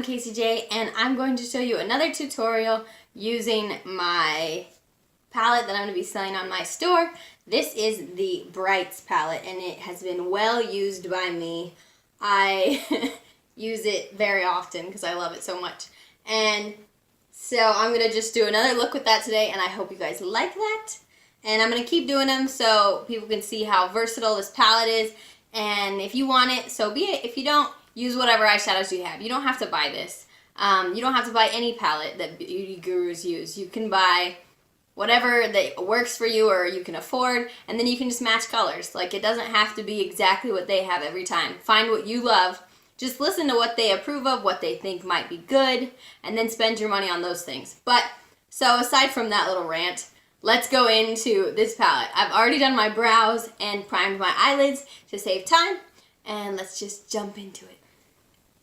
Casey J, and I'm going to show you another tutorial using my palette that I'm going to be selling on my store. This is the Brights palette, and it has been well used by me. I use it very often because I love it so much. And so I'm going to just do another look with that today, and I hope you guys like that. And I'm going to keep doing them so people can see how versatile this palette is. And if you want it, so be it. If you don't, use whatever eyeshadows you have. You don't have to buy this. You don't have to buy any palette that beauty gurus use. You can buy whatever that works for you or you can afford, and then you can just match colors. Like, it doesn't have to be exactly what they have every time. Find what you love. Just listen to what they approve of, what they think might be good, and then spend your money on those things. But, so aside from that little rant, let's go into this palette. I've already done my brows and primed my eyelids to save time, and let's just jump into it.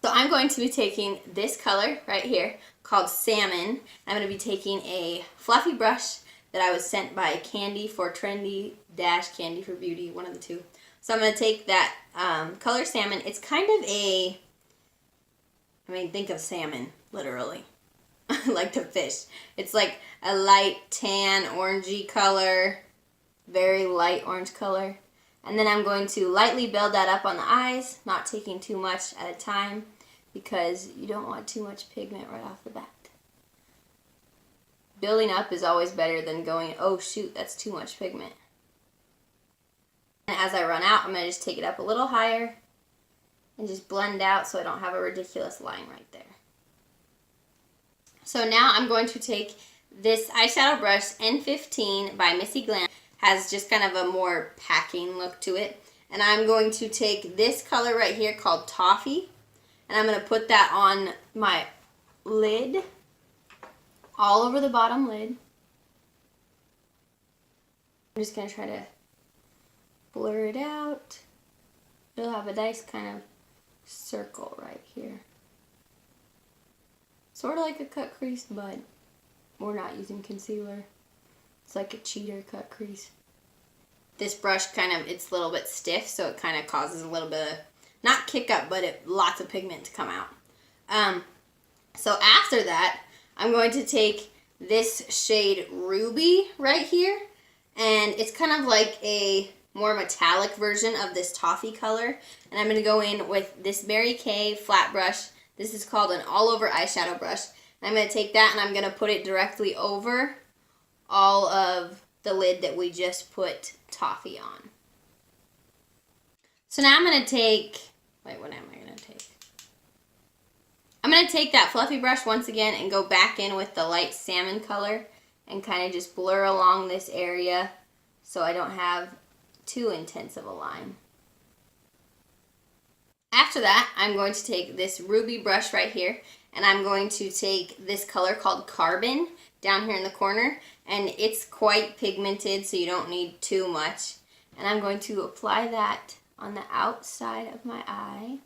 So I'm going to be taking this color right here called Salmon. I'm going to be taking a fluffy brush that I was sent by Candy for Trendy - Candy for Beauty, one of the two. So I'm going to take that color Salmon. It's kind of a, think of salmon, literally, like the fish. It's like a light tan orangey color, very light orange color. And then I'm going to lightly build that up on the eyes, not taking too much at a time because you don't want too much pigment right off the bat. Building up is always better than going, oh shoot, that's too much pigment. And as I run out, I'm going to just take it up a little higher and just blend out so I don't have a ridiculous line right there. So now I'm going to take this eyeshadow brush, N15 by Missy Glam. Has just kind of a more packing look to it. And I'm going to take this color right here called Toffee, and I'm going to put that on my lid, all over the bottom lid. I'm just going to try to blur it out. It'll have a nice kind of circle right here. Sort of like a cut crease, but we're not using concealer. It's like a cheater cut crease. This brush it's a little bit stiff, so it kind of causes a little bit of, not kick up, but lots of pigment to come out. So after that, I'm going to take this shade Ruby right here, and it's kind of like a more metallic version of this toffee color, and I'm going to go in with this Mary Kay flat brush. This is called an all-over eyeshadow brush. And I'm going to take that and I'm going to put it directly over all of the lid that we just put toffee on. So now I'm going to take, what am I going to take? I'm going to take that fluffy brush once again and go back in with the light salmon color and kind of just blur along this area so I don't have too intense of a line. After that, I'm going to take this ruby brush right here, and I'm going to take this color called Carbon down here in the corner, and it's quite pigmented, so you don't need too much. And I'm going to apply that on the outside of my eye,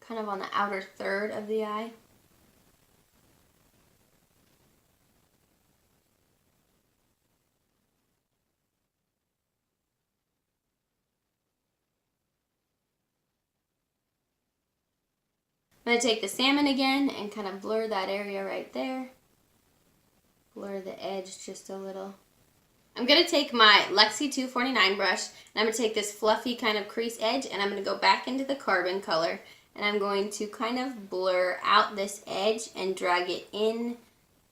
kind of on the outer third of the eye. I'm going to take the salmon again and kind of blur that area right there. Blur the edge just a little. I'm going to take my Luxie 249 brush, and I'm going to take this fluffy kind of crease edge, and I'm going to go back into the Carbon color, and I'm going to kind of blur out this edge and drag it in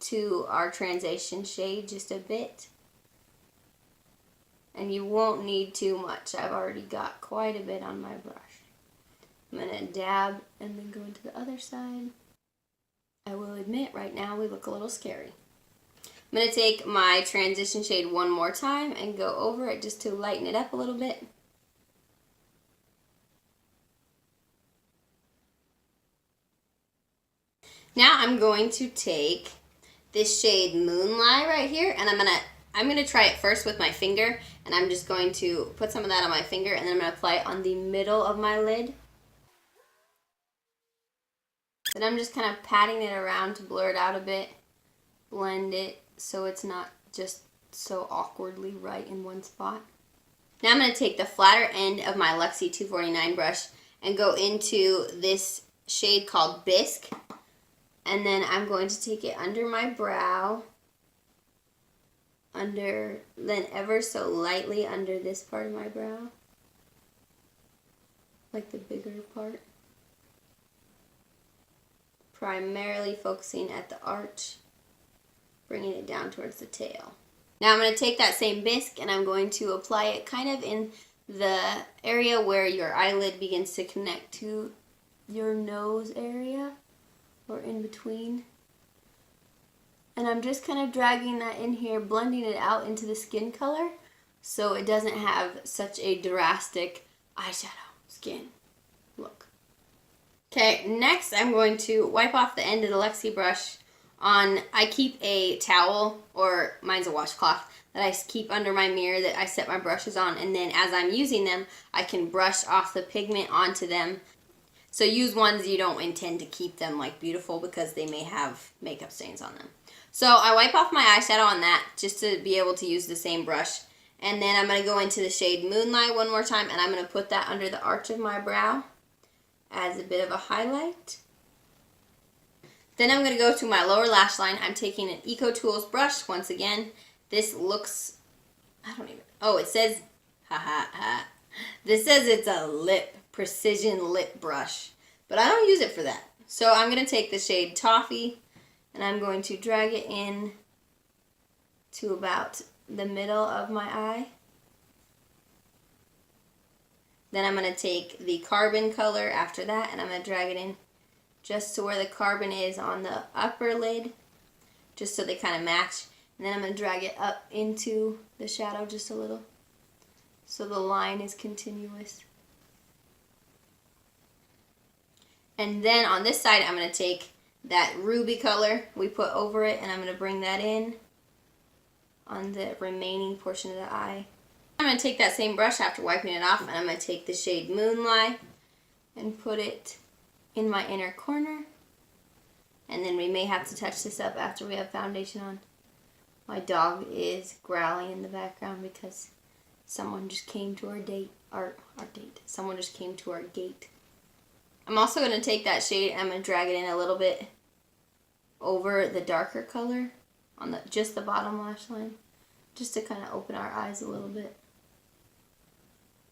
to our transition shade just a bit. And you won't need too much. I've already got quite a bit on my brush. I'm going to dab and then go into the other side. I will admit right now we look a little scary. I'm going to take my transition shade one more time and go over it just to lighten it up a little bit. Now I'm going to take this shade Moonlight right here, and I'm going to try it first with my finger, and I'm just going to put some of that on my finger, and then I'm going to apply it on the middle of my lid. Then I'm just kind of patting it around to blur it out a bit, blend it so it's not just so awkwardly right in one spot. Now I'm going to take the flatter end of my Luxie 249 brush and go into this shade called Bisque. And then I'm going to take it under my brow, then ever so lightly under this part of my brow, like the bigger part. Primarily focusing at the arch, bringing it down towards the tail. Now I'm going to take that same bisque and I'm going to apply it kind of in the area where your eyelid begins to connect to your nose area, or in between. And I'm just kind of dragging that in here, blending it out into the skin color so it doesn't have such a drastic eyeshadow skin look. Okay, next I'm going to wipe off the end of the Luxie brush on, I keep a towel, or mine's a washcloth, that I keep under my mirror that I set my brushes on, and then as I'm using them, I can brush off the pigment onto them. So use ones you don't intend to keep them like beautiful because they may have makeup stains on them. So I wipe off my eyeshadow on that just to be able to use the same brush. And then I'm going to go into the shade Moonlight one more time, and I'm going to put that under the arch of my brow as a bit of a highlight. Then I'm going to go to my lower lash line. I'm taking an Eco Tools brush once again. This looks, it says, this says it's a precision lip brush, but I don't use it for that. So I'm going to take the shade Toffee, and I'm going to drag it in to about the middle of my eye. Then I'm going to take the Carbon color after that, and I'm going to drag it in just to where the Carbon is on the upper lid, just so they kind of match. And then I'm going to drag it up into the shadow just a little, so the line is continuous. And then on this side, I'm going to take that ruby color we put over it, and I'm going to bring that in on the remaining portion of the eye. I'm going to take that same brush after wiping it off, and I'm going to take the shade Moonlight and put it in my inner corner. And then we may have to touch this up after we have foundation on. My dog is growling in the background because someone just came to our date. Someone just came to our gate. I'm also going to take that shade and I'm going to drag it in a little bit over the darker color on just the bottom lash line, just to kind of open our eyes a little bit.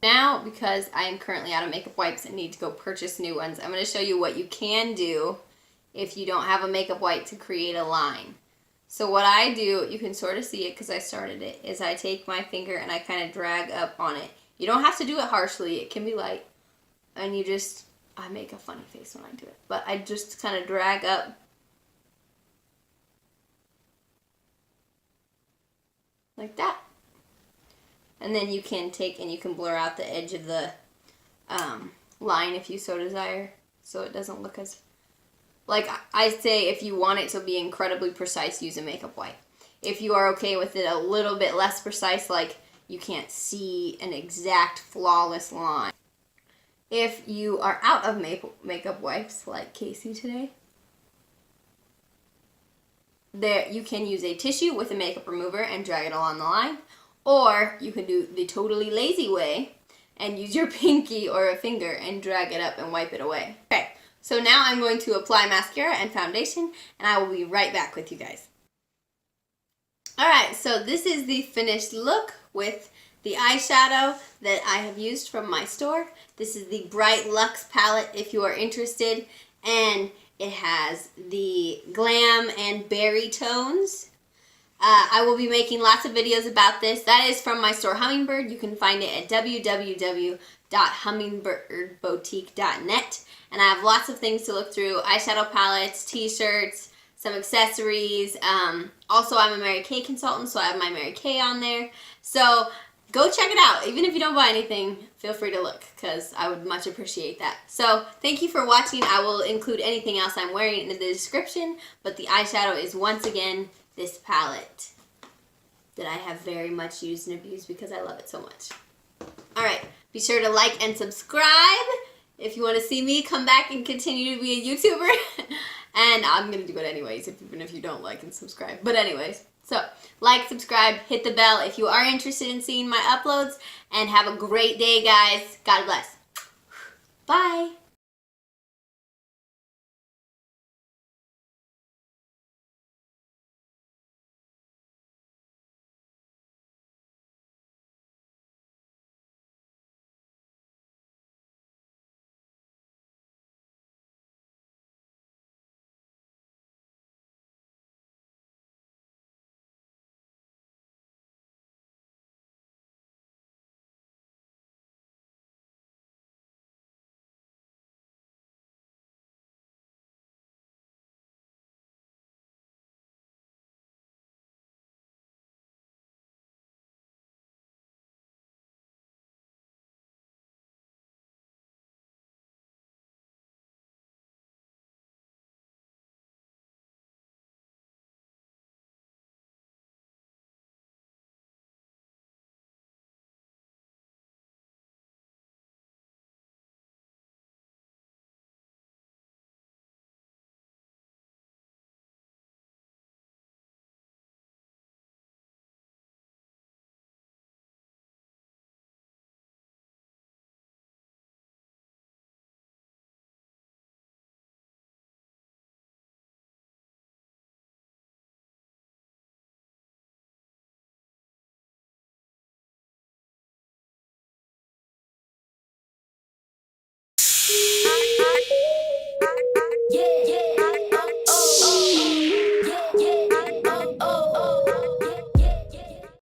Now, because I am currently out of makeup wipes and need to go purchase new ones, I'm going to show you what you can do if you don't have a makeup wipe to create a line. So what I do, you can sort of see it because I started it, is I take my finger and I kind of drag up on it. You don't have to do it harshly, it can be light. And you just, I make a funny face when I do it, but I just kind of drag up like that. And then you can take and you can blur out the edge of the line if you so desire, so it doesn't look as, like I say, if you want it to be incredibly precise, use a makeup wipe. If you are okay with it a little bit less precise, like you can't see an exact flawless line. If you are out of makeup wipes, like Casey today, there you can use a tissue with a makeup remover and drag it along the line. Or you can do the totally lazy way and use your pinky or a finger and drag it up and wipe it away. Okay, so now I'm going to apply mascara and foundation, and I will be right back with you guys. Alright, so this is the finished look with the eyeshadow that I have used from my store. This is the Bright Lux Palette if you are interested, and it has the glam and berry tones. I will be making lots of videos about this. That is from my store Hummingbird. You can find it at www.hummingbirdboutique.net. And I have lots of things to look through. Eyeshadow palettes, t-shirts, some accessories. Also, I'm a Mary Kay consultant, so I have my Mary Kay on there. So go check it out. Even if you don't buy anything, feel free to look, because I would much appreciate that. So thank you for watching. I will include anything else I'm wearing in the description. But the eyeshadow is once again this palette that I have very much used and abused because I love it so much. Alright, be sure to like and subscribe if you want to see me come back and continue to be a YouTuber. And I'm going to do it anyways, even if you don't like and subscribe. But anyways, so like, subscribe, hit the bell if you are interested in seeing my uploads, and have a great day, guys. God bless. Bye.